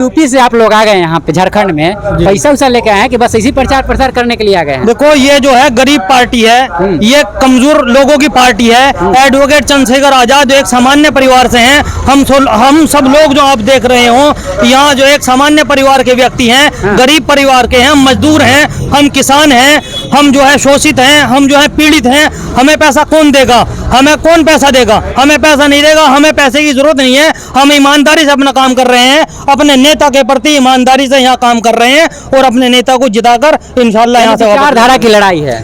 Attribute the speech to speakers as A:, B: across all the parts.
A: UP से आप लोग आ गए यहाँ पे झारखंड में, पैसा उसा लेके आए हैं कि बस इसी प्रचार प्रसार करने के लिए आ गए हैं?
B: देखो, ये जो है गरीब पार्टी है, ये कमजोर लोगों की पार्टी है। एडवोकेट चंद्रशेखर आजाद एक सामान्य परिवार से हैं। हम सब लोग जो आप देख रहे हो यहाँ जो एक सामान्य परिवार के व्यक्ति हैं, गरीब परिवार के हैं, मजदूर हैं, हम किसान हैं, हम जो है शोषित हैं, हम जो है पीड़ित हैं। हमें पैसा कौन देगा? हमें कौन पैसा देगा? हमें पैसा नहीं देगा। हमें पैसे की जरूरत नहीं है। हम ईमानदारी से अपना काम कर रहे हैं, अपने नेता के प्रति ईमानदारी से यहाँ काम कर रहे हैं और अपने नेता को जिताकर इंशाल्लाह यहाँ से
A: विचारधारा की लड़ाई है,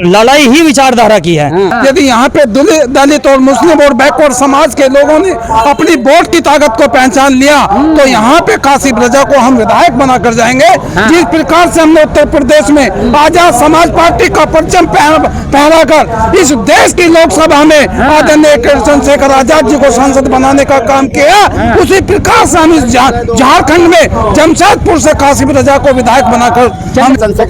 B: लड़ाई ही विचारधारा की है।
C: यदि यहाँ पे दलित और मुस्लिम और बैकवर्ड समाज के लोगों ने अपनी वोट की ताकत को पहचान लिया तो यहाँ पे कासिम रजा को हम विधायक बनाकर जाएंगे। जिस प्रकार से हमने उत्तर प्रदेश में आजाद समाज पार्टी का परचम फहराकर इस देश की लोकसभा में आदरणीय चंद्रशेखर आजाद जी को सांसद बनाने का काम किया, उसी प्रकार से हम इस झारखंड में जमशेदपुर से कासिम रजा को विधायक बनाकर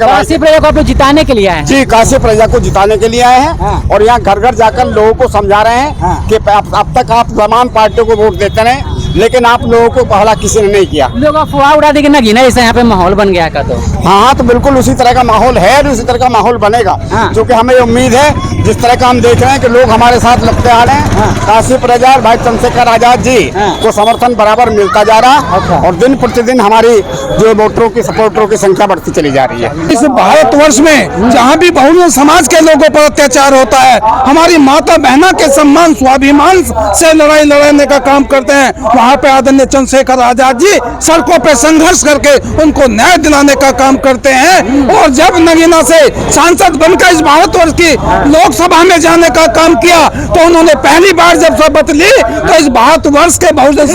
A: कासिम रजा को आप जिताने के लिए आए हैं?
D: जी, कासिम रजा को जिताने के लिए आए हैं और यहाँ घर घर जाकर लोगों को समझा रहे हैं कि अब तक आप तमाम पार्टियों को वोट देते रहे, लेकिन आप लोगों को पहला किसी ने नहीं किया।
A: लोग अफवाह उड़ा देंगे ना, गिना इससे यहाँ पे माहौल बन गया का तो
D: हाँ, तो बिल्कुल उसी तरह का माहौल है और उसी तरह का माहौल बनेगा, जो कि हमें उम्मीद है। जिस तरह का हम देख रहे हैं कि लोग हमारे साथ लगते आ रहे हैं, कासिम रजा और भाई चंद्रशेखर आजाद जी को समर्थन बराबर मिलता जा रहा और दिन प्रतिदिन हमारी जो वोटरों की सपोर्टरों की संख्या बढ़ती चली जा रही है।
C: इस भारतवर्ष में जहाँ भी बहुजन समाज के लोगों पर अत्याचार होता है, हमारी माता बहना के सम्मान स्वाभिमान से लड़ाई लड़ने का काम करते हैं, वहाँ पे आदरणीय चंद्रशेखर आजाद जी सड़कों पे संघर्ष करके उनको न्याय दिलाने का काम करते हैं। और जब नगीना से सांसद बनकर इस भारतवर्ष की लोकसभा में जाने का काम किया तो उन्होंने पहली बार जब शपथ ली तो इस भारतवर्ष के बहुजन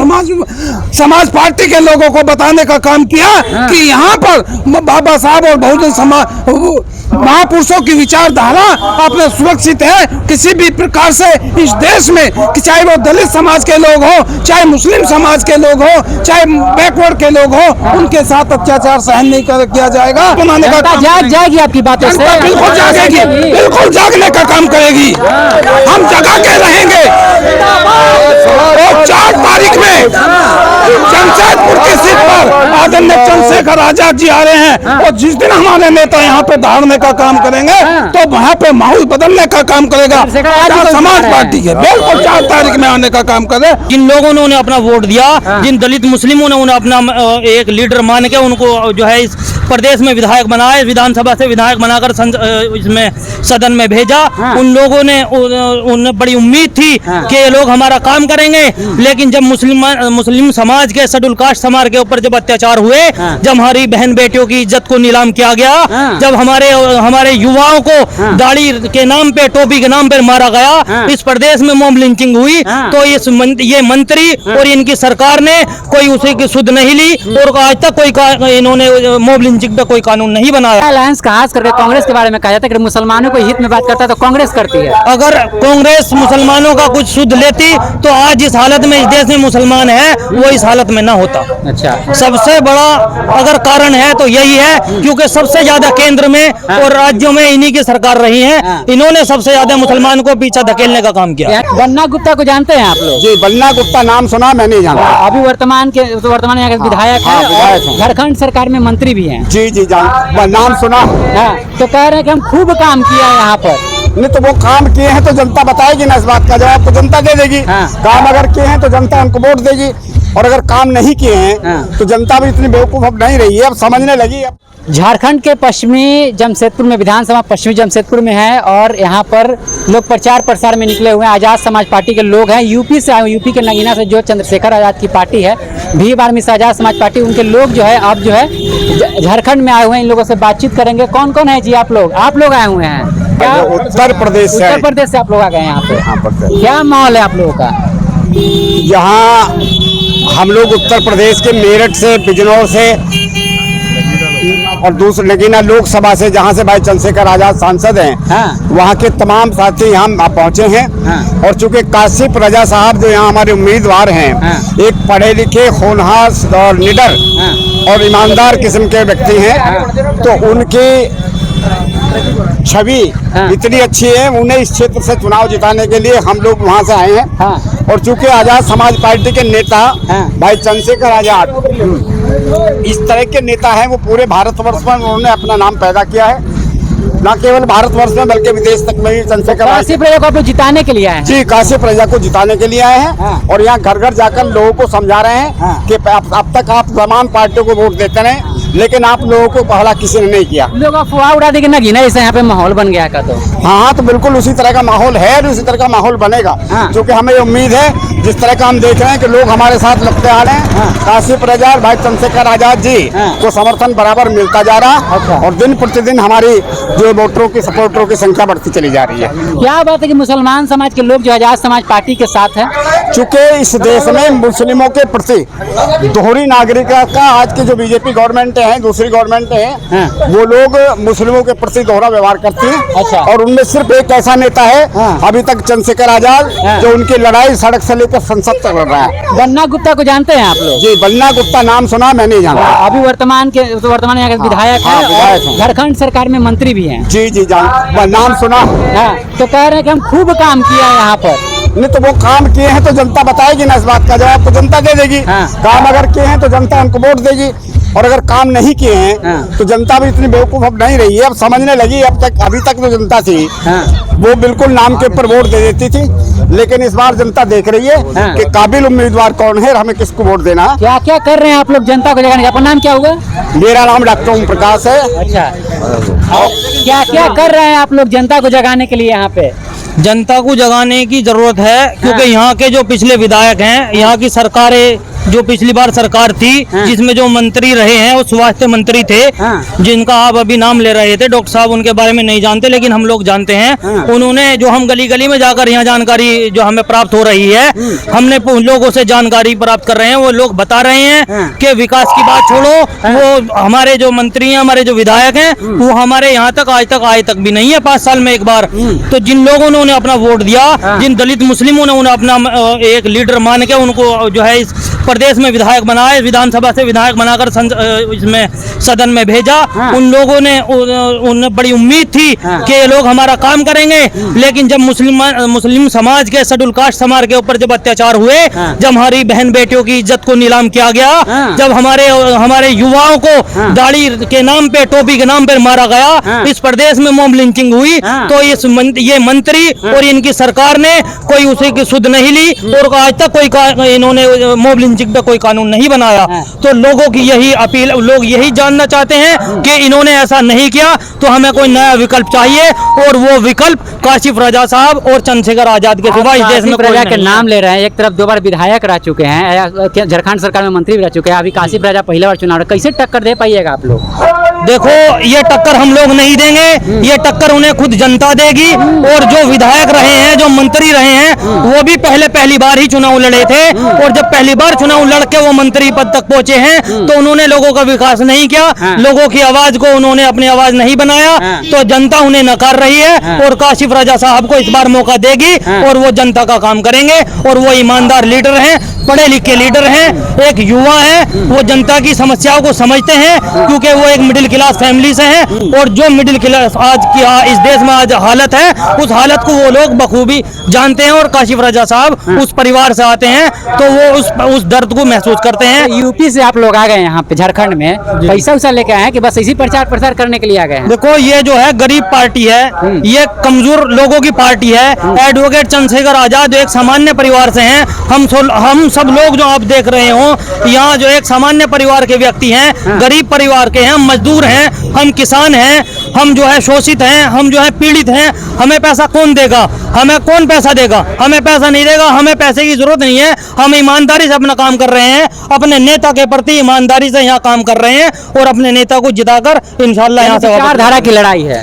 C: समाज पार्टी के लोगों को बताने का काम किया कि यहाँ पर बाबा साहब और बहुजन समाज महापुरुषों की विचारधारा अपने सुरक्षित है। किसी भी प्रकार से इस देश में चाहे वो दलित समाज के लोग हो, चाहे मुस्लिम समाज के लोग हो, चाहे बैकवर्ड के लोग हो, उनके साथ अत्याचार सहन नहीं किया जाएगा। बनाने का
A: जाएगी आपकी बातों से?
C: बिल्कुल जागेगी, बिल्कुल जागने का काम करेगी। हम जगा के रहेंगे और 4 तारीख में जमशेदपुर की सीट पर आदरणीय चंद्रशेखर आजाद जी आ रहे हैं और जिस दिन हमारे नेता यहाँ पे धारने का काम करेंगे तो वहाँ पे माहौल बदलने का काम करेगा समाज पार्टी के। बिल्कुल 4 तारीख में आने का काम करे।
B: जिन लोगों ने उन्हें अपना वोट दिया, जिन दलित मुस्लिमों ने उन्हें अपना एक लीडर मान के उनको जो है इस प्रदेश में विधायक बनाए, विधानसभा से विधायक बनाकर इसमें सदन में भेजा, उन लोगों ने उन्हें बड़ी उम्मीद थी कि ये लोग हमारा काम करेंगे। लेकिन जब मुस्लिम समाज के शेड्यूल कास्ट समाज के ऊपर जब अत्याचार हुए, जब हमारी बहन बेटियों की इज्जत को नीलाम किया गया, जब हमारे युवाओं को दाढ़ी के नाम पे, टोपी के नाम पे मारा गया, इस प्रदेश में मॉब लिंचिंग हुई, तो ये मंत्री और इनकी सरकार ने कोई उसे की सुध नहीं ली और आज तक कोई इन्होंने मॉब लिंचिंग पे कोई कानून नहीं बनाया।
A: अलायंस खास करके कांग्रेस के बारे में कहा जाता है कि मुसलमानों को हित में बात करता है तो कांग्रेस करती है।
B: अगर कांग्रेस मुसलमानों का कुछ सुध लेती तो आज इस हालत में इस देश में मुसलमान है वो इस हालत में ना होता।
A: अच्छा,
B: सबसे बड़ा अगर कारण है तो यही है क्योंकि सबसे ज्यादा केंद्र में और राज्यों में इन्हीं की सरकार रही है। इन्होंने सबसे ज्यादा मुसलमान को पीछे धकेलने का काम किया।
A: बन्ना गुप्ता को जानते हैं आप लोग?
D: जी, बन्ना गुप्ता नाम सुना, मैं नहीं जानता।
A: अभी वर्तमान यहाँ के विधायक है, झारखंड सरकार में मंत्री भी हैं।
D: जी, नाम सुना।
A: तो कह रहे हैं कि हम खूब काम किया है यहाँ पर।
D: नहीं तो वो काम किए हैं तो जनता बताएगी ना, इस बात का जवाब तो जनता दे देगी। काम अगर किए हैं तो जनता उनको वोट देगी और अगर काम नहीं किए हैं तो जनता भी इतनी बेवकूफ अब नहीं रही है, अब समझने लगी। अब
A: झारखंड के पश्चिमी जमशेदपुर में विधानसभा पश्चिमी जमशेदपुर में है और यहाँ पर लोग प्रचार प्रसार में निकले हुए हैं। आजाद समाज पार्टी के लोग हैं, यूपी से आए, यूपी के नगीना से जो चंद्रशेखर आजाद की पार्टी है, भीम आर्मी से आजाद समाज पार्टी, उनके लोग जो है अब जो है झारखंड में आए हुए हैं। इन लोगों से बातचीत करेंगे। कौन कौन है जी आप लोग आए हुए हैं?
D: उत्तर प्रदेश
A: से आप लोग आ गए यहाँ पे। क्या माहौल है आप लोगों का?
D: यहाँ हम लोग उत्तर प्रदेश के मेरठ से, बिजनौर से और दूसरे नगीना लोकसभा से, जहाँ से भाई चंद्रशेखर आजाद सांसद हैं, वहाँ के तमाम साथी यहाँ पहुँचे हैं। और चूंकि कासिम रजा साहब जो यहाँ हमारे उम्मीदवार हैं, एक पढ़े लिखे, होनहार और निडर और ईमानदार किस्म के व्यक्ति हैं, तो उनकी छवि
A: हाँ।
D: इतनी अच्छी है, उन्हें इस क्षेत्र से चुनाव जिताने के लिए हम लोग वहां से आए हैं।
A: हाँ।
D: और चूंकि आजाद समाज पार्टी के नेता
A: हाँ।
D: भाई चंद्रशेखर आजाद इस तरह के नेता हैं, वो पूरे भारतवर्ष में उन्होंने अपना नाम पैदा किया है, न केवल भारतवर्ष में बल्कि विदेश तक में भी चंद्रशेखर
A: काशी प्रजा को आप लोग जिताने के लिए आए हैं।
D: जी काशी प्रजा को जिताने के लिए आए हैं।
A: हाँ।
D: और यहाँ घर घर जाकर लोगों को समझा रहे हैं
A: हाँ।
D: कि अब तक आप तमाम पार्टियों को वोट देते रहे, लेकिन आप लोगों को पहला किसी ने नहीं किया।
A: लोग अफवाह उड़ा देंगे ना गिना, ऐसे यहाँ पे माहौल बन गया का तो।
D: हाँ तो बिल्कुल उसी तरह का माहौल है और उसी तरह का माहौल बनेगा।
A: हाँ।
D: क्योंकि हमें उम्मीद है जिस तरह का हम देख रहे हैं कि लोग हमारे साथ लगते आ रहे हैं।
A: हाँ।
D: काशी प्रजा और भाई चंद्रशेखर आजाद जी
A: हाँ।
D: को समर्थन बराबर मिलता जा रहा
A: अच्छा।
D: और दिन प्रतिदिन हमारी जो वोटरों की सपोर्टरों की संख्या बढ़ती चली जा रही है।
A: क्या बात है कि मुसलमान समाज के लोग जो आजाद समाज पार्टी के साथ हैं।
D: चूंकि इस देश में मुस्लिमों के प्रति दोहरी नागरिकता का आज की जो बीजेपी गवर्नमेंट है, दूसरी गवर्नमेंट है,
A: हाँ।
D: वो लोग मुस्लिमों के प्रति दोहरा व्यवहार करती है।
A: अच्छा।
D: और उनमें सिर्फ एक ऐसा नेता है
A: हाँ।
D: अभी तक चंद्रशेखर आजाद,
A: हाँ।
D: जो उनकी लड़ाई सड़क से लेकर संसद तक लड़ रहा है।
A: बन्ना गुप्ता को जानते हैं आप लोग?
D: जी बन्ना गुप्ता नाम सुना, मैं नहीं जानता।
A: अभी वर्तमान यहाँ के विधायक
D: हाँ,
A: हैं
D: विधायक
A: और
D: हैं।
A: झारखंड सरकार में मंत्री भी हैं।
D: जी जी जान नाम सुना।
A: हाँ, तो कह रहे हैं कि हम खूब काम किया है यहाँ पर।
D: नहीं तो वो काम किए हैं तो जनता बताएगी ना, इस बात का जवाब तो जनता दे देगी।
A: हाँ।
D: काम अगर किए हैं तो जनता उनको वोट देगी, और अगर काम नहीं किए हैं
A: हाँ।
D: तो जनता भी इतनी बेवकूफ अब नहीं रही है, अब समझने लगी। अभी तक जो जनता थी
A: हाँ।
D: वो बिल्कुल नाम के ऊपर वोट दे देती थी, लेकिन इस बार जनता देख रही है
A: हाँ।
D: कि काबिल उम्मीदवार कौन है और हमें किसको वोट देना है।
A: क्या क्या कर रहे हैं आप लोग जनता को जगाने का? अपना नाम क्या हुआ?
D: मेरा नाम डॉक्टर ओम प्रकाश है।
A: अच्छा, क्या क्या कर रहे हैं आप लोग जनता को जगाने के लिए यहाँ पे?
B: जनता को जगाने की जरूरत है, क्योंकि यहाँ के जो पिछले विधायक हैं, यहाँ की सरकारें जो पिछली बार सरकार थी
A: हाँ।
B: जिसमें जो मंत्री रहे हैं वो स्वास्थ्य मंत्री थे,
A: हाँ।
B: जिनका आप अभी नाम ले रहे थे, डॉक्टर साहब उनके बारे में नहीं जानते लेकिन हम लोग जानते हैं।
A: हाँ।
B: उन्होंने जो हम गली गली में जाकर यहाँ जानकारी जो हमें प्राप्त हो रही है, हमने उन लोगों से जानकारी प्राप्त कर रहे हैं, वो लोग बता रहे हैं
A: हाँ।
B: कि विकास की बात छोड़ो, वो हमारे जो मंत्री हैं, हमारे जो विधायक हैं, वो हमारे यहाँ तक आज तक आए तक भी नहीं है 5 साल में एक बार। तो जिन लोगों ने उन्हें अपना वोट दिया,
A: हाँ।
B: जिन दलित मुस्लिमों ने उन्हें अपना एक लीडर मान के उनको जो है इस प्रदेश में विधायक बनाए, विधानसभा से विधायक बनाकर इसमें सदन में भेजा,
A: हाँ।
B: उन लोगों ने उन्हें बड़ी उम्मीद थी
A: हाँ।
B: कि ये लोग हमारा काम करेंगे। लेकिन जब मुस्लिम समाज के शेड्यूल कास्ट समाज के ऊपर जब अत्याचार हुए,
A: हाँ।
B: जब हमारी बहन बेटियों की इज्जत को नीलाम किया गया,
A: हाँ।
B: जब हमारे युवाओं को
A: हाँ।
B: दाढ़ी के नाम पे, टोपी के नाम पे मारा गया,
A: हाँ।
B: इस प्रदेश में मॉब लिंचिंग हुई,
A: हाँ।
B: तो ये मंत्री और इनकी सरकार ने कोई उसे की सुध नहीं ली और आज तक इन्होंने मॉब लिंचिंग पे कोई कानून नहीं बनाया।
A: हाँ।
B: तो लोगों की यही अपील, लोग यही जानना चाहते हैं कि इन्होंने ऐसा नहीं किया, तो हमें कोई नया विकल्प चाहिए, और वो विकल्प काशिफ रजा साहब और चंद्रशेखर आजाद के सिवा इस देश में कोई
A: प्रजा के
B: नहीं
A: नाम ले रहे हैं। एक तरफ 2 बार विधायक रह चुके हैं, झारखंड सरकार में मंत्री भी रह चुके हैं, अभी काशी प्रजा पहली बार चुनाव, कैसे टक्कर दे पाइएगा आप लोग?
B: देखो, ये टक्कर हम लोग नहीं देंगे, ये टक्कर उन्हें खुद जनता देगी। और जो विधायक रहे हैं, जो मंत्री रहे हैं, वो भी पहली बार ही चुनाव लड़े थे, और जब पहली बार चुनाव लड़के वो मंत्री पद तक पहुंचे हैं, तो उन्होंने लोगों का विकास नहीं किया, लोगों की आवाज को उन्होंने अपनी आवाज नहीं बनाया, तो जनता उन्हें नकार रही है। और काशिफ रजा साहब को इस बार मौका देगी और वो जनता का काम करेंगे, और वो ईमानदार लीडर हैं, पढ़े लिखे लीडर हैं, एक युवा है, वो जनता की समस्याओं को समझते हैं, क्योंकि वो एक मिडिल क्लास फैमिली से हैं, और जो मिडिल क्लास आज की इस देश में आज हालत है, उस हालत को वो लोग बखूबी जानते हैं। और काशिफ रजा साहब उस परिवार से आते हैं, तो वो उस दर्द को महसूस करते हैं।
A: यूपी से आप लोग आ गए यहाँ पे झारखंड में, पैसा वैसा लेके आए हैं कि बस इसी प्रचार प्रसार करने के लिए आ गए हैं?
B: देखो, ये जो है गरीब पार्टी है, ये कमजोर लोगों की पार्टी है। एडवोकेट चंद्रशेखर आजाद एक सामान्य परिवार से हैं, हम सब लोग जो आप देख रहे हो यहाँ, जो एक सामान्य परिवार के व्यक्ति हैं, गरीब परिवार के हैं, मजदूर हैं, हम किसान हैं, हम जो है शोषित हैं, हम जो है पीड़ित हैं। हमें पैसा कौन देगा? हमें कौन पैसा देगा? हमें पैसा नहीं देगा, हमें पैसे की जरूरत नहीं है। हम ईमानदारी से अपना काम कर रहे हैं, अपने नेता के प्रति ईमानदारी से यहाँ काम कर रहे हैं, और अपने नेता को जिताकर इंशाल्लाह यहाँ से
A: विचारधारा की लड़ाई है।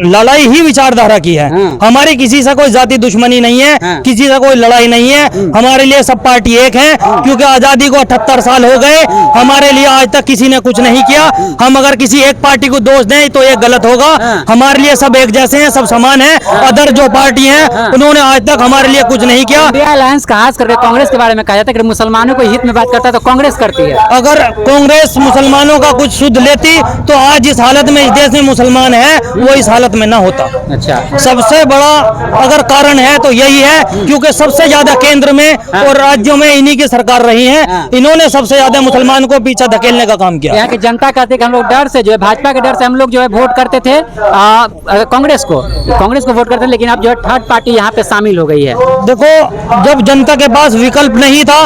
B: लड़ाई ही विचारधारा की है। हमारी किसी से कोई जाति दुश्मनी नहीं है, किसी से कोई लड़ाई नहीं है। हमारे लिए सब पार्टी एक है, क्योंकि आजादी को 78 साल हो गए, हमारे लिए आज तक किसी ने कुछ नहीं किया। हम अगर किसी एक पार्टी को दोष दें तो ये गलत होगा। हमारे लिए सब एक जैसे हैं, सब समान हैं। अदर जो पार्टी हैं उन्होंने आज तक हमारे लिए कुछ नहीं किया।
A: इंडिया अलायंस खास करके कांग्रेस के बारे में कहा जाता है कि मुसलमानों को हित में बात करता है तो कांग्रेस करती है।
B: अगर कांग्रेस मुसलमानों का कुछ शुद्ध लेती तो आज इस हालत में, इस देश में मुसलमान है वो इस हालत में ना होता।
A: अच्छा,
B: सबसे बड़ा अगर कारण है तो यही है क्योंकि सबसे ज्यादा केंद्र में और राज्यों में इन्हीं की सरकार रही है। इन्होंने सबसे ज्यादा मुसलमान को पीछे धकेलने का काम किया।
A: यहाँ की जनता कहती है कि हम लोग डर से जो है भाजपा के डर से हम लोग जो है वोट करते थे कांग्रेस को वोट करते थे, लेकिन अब जो है थर्ड पार्टी यहाँ पे शामिल हो गई है।
B: देखो, जब जनता के पास विकल्प नहीं था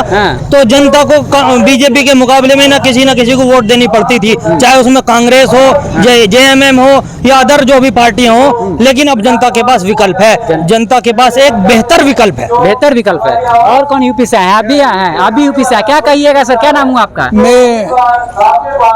B: तो जनता को बीजेपी के मुकाबले में ना किसी को वोट देनी पड़ती थी, चाहे उसमें कांग्रेस हो, जेएमएम हो या अदर जो भी पार्टी हो। लेकिन अब जनता के पास विकल्प है, जनता के पास एक बेहतर विकल्प है।
A: बेहतर विकल्प है। और कौन यूपी से है? आप भी हैं, आप भी यूपी से हैं। क्या कहिएगा सर, क्या नाम हुआ आपका?
C: मैं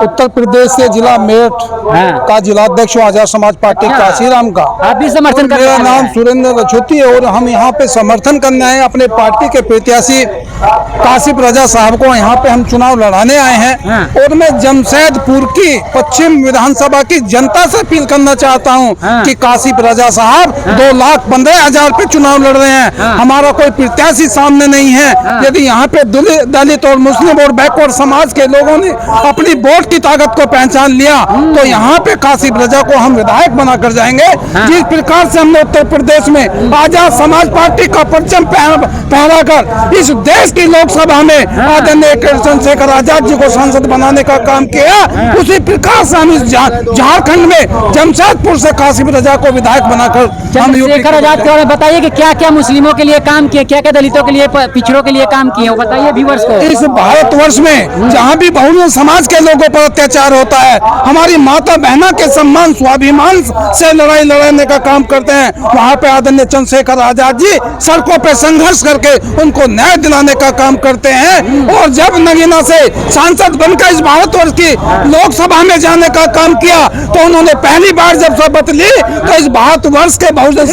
C: उत्तर प्रदेश से जिला मेरठ का जिलाध्यक्ष हूँ आजाद समाज पार्टी काशीराम का।
A: आप भी समर्थन कर
C: मेरा नाम सुरेंद्र रजौती है और हम यहाँ पे समर्थन करने आए अपने पार्टी के प्रत्याशी काशिफ रजा साहब को। यहाँ पे हम चुनाव लड़ाने आए हैं और मैं जमशेदपुर की पश्चिम विधानसभा की जनता से अपील करना चाहता हूँ कि काशिफ रजा साहब 2,15,000 पे चुनाव लड़ रहे हैं। हमारा कोई प्रत्याशी सामने नहीं है। यदि यहाँ पे दलित और मुस्लिम और बैकवर्ड समाज के लोगों ने अपनी वोट की ताकत को पहचान लिया तो यहाँ पे काशिफ रजा को हम विधायक बनाकर जाएंगे। जिस प्रकार से हमने उत्तर प्रदेश में आजाद समाज पार्टी का परचम फहराकर इस देश की लोकसभा में आदरणीय चंद्रशेखर आजाद जी को सांसद बनाने का काम किया, उसी प्रकार से हम इस झारखंड में जमशेदपुर से काशिफ रजा को विधायक बनाकर
A: चंद्रशेखर आजाद के बारे में बताइए कि क्या क्या मुस्लिमों के लिए काम किए, क्या क्या दलितों के लिए, पिछड़ों के लिए काम किए, बताइए व्यूअर्स को।
C: इस भारतवर्ष में जहाँ भी बहुजन समाज के लोगों पर अत्याचार होता है, हमारी माता बहना के सम्मान स्वाभिमान से लड़ाई लड़ाने का काम करते हैं, वहाँ पे आदरणीय चंद्रशेखर आजाद जी सड़कों पे संघर्ष करके उनको न्याय दिलाने का काम करते हैं। और जब नगीना से सांसद बनकर इस भारतवर्ष की लोकसभा में जाने का काम किया तो उन्होंने पहली बार जब शपथ ली तो इस भारतवर्ष के बहुजन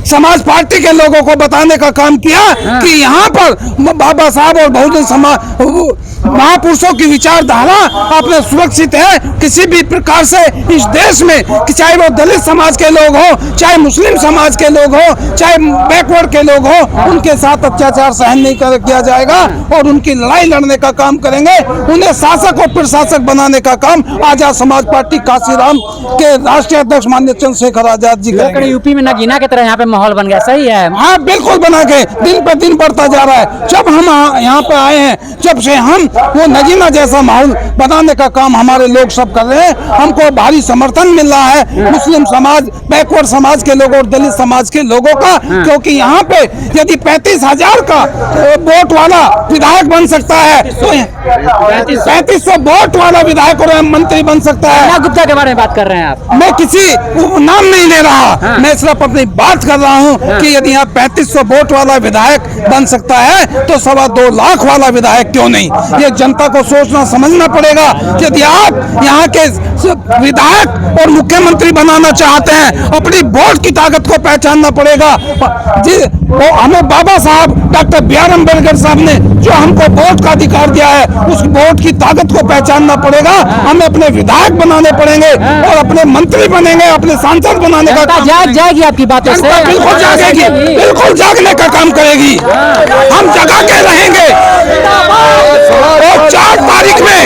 C: समाज पार्टी के लोगों को बताने का काम किया कि यहाँ पर बाबा साहब और बहुजन समाज महापुरुषों की विचारधारा अपने सुरक्षित है। किसी भी प्रकार से इस देश में चाहे वो दलित समाज के लोग हो, चाहे मुस्लिम समाज के लोग हो, चाहे बैकवर्ड के लोग हो, उनके साथ अत्याचार सहन नहीं किया जाएगा और उनकी लड़ाई लड़ने का काम करेंगे। उन्हें शासक और प्रशासक बनाने का काम आजाद समाज पार्टी काशीराम के राष्ट्रीय अध्यक्ष माननीय चंद्रशेखर आजाद जी करेंगे।
A: यूपी में नगीना की तरह यहाँ पे माहौल बन गया, सही है?
C: हाँ, बिल्कुल बना के दिन पर दिन बढ़ता जा रहा है। जब हम यहाँ पे आए हैं, जब से हम वो नगीना जैसा माहौल बनाने का काम हमारे लोग सब कर रहे हैं। हमको भारी समर्थन मिल रहा है मुस्लिम समाज, बैकवर्ड समाज के लोगों और दलित समाज के लोगों का, क्योंकि यहाँ पे यदि 35,000 का वोट वाला विधायक बन सकता है तो 3500 वोट वाला विधायक और मंत्री बन सकता है।
A: गुप्ता के बारे में बात कर रहे हैं आप?
C: मैं किसी नाम नहीं ले रहा, मैं सिर्फ अपनी बात कर रहा हूँ कि यदि यहाँ 3500 वोट वाला विधायक बन सकता है तो 2.25 लाख वाला विधायक क्यों नहीं? ये जनता को सोचना समझना पड़ेगा। यदि आप यहाँ के विधायक और मुख्यमंत्री बनाना चाहते हैं, अपनी वोट की ताकत को पहचानना पड़ेगा। हमें बाबा साहब डॉक्टर B.R. अम्बेडकर साहब ने जो हमको वोट का अधिकार दिया है, उस वोट की ताकत को पहचानना पड़ेगा। हमें अपने विधायक बनाने पड़ेंगे और अपने मंत्री बनेंगे, अपने सांसद बनाने का काम
A: जाएगी आपकी बातों से?
C: बिल्कुल जागेगी, बिल्कुल जागने का काम करेगी। हम जगा के रहेंगे। और 4 तारीख में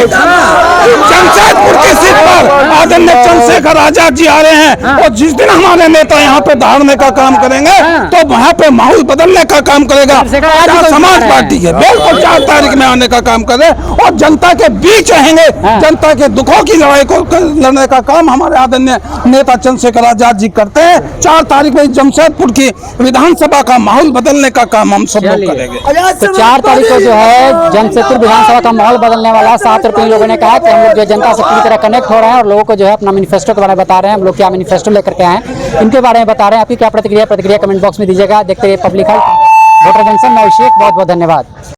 C: जमशेदपुर की सीट पर आदरणीय चंद्रशेखर आजाद जी आ रहे हैं और जिस दिन हमारे नेता यहाँ पे धारने का काम करेंगे तो वहाँ पे माहौल बदलने का काम करेगा समाज पार्टी के। बिल्कुल 4 तारीख में आने का काम करें और जनता के बीच रहेंगे। जनता के दुखों की लड़ाई को लड़ने का काम हमारे आदरणीय नेता चंद्रशेखर आजाद जी करते हैं। 4 तारीख में जमशेदपुर की विधानसभा का माहौल बदलने का काम हम सब लोग करेंगे।
A: तो 4 तारीख को जो है जमशेदपुर विधानसभा का माहौल बदलने वाला। 7 रुपये लोगों ने कहा कि हम लोग जो जनता से पूरी तरह कनेक्ट हो रहे हैं और लोगों को जो है अपना मैनिफेस्टो के बारे में बता रहे हैं। हम लोग क्या मैनिफेस्टो लेकर के आए हैं इनके बारे में बता रहे हैं। आपकी क्या प्रतिक्रिया कमेंट बॉक्स में दीजिएगा। देखते रहिए पब्लिक हेल्थ, वोटर जंक्शन, मैं अभिषेक। बहुत बहुत धन्यवाद।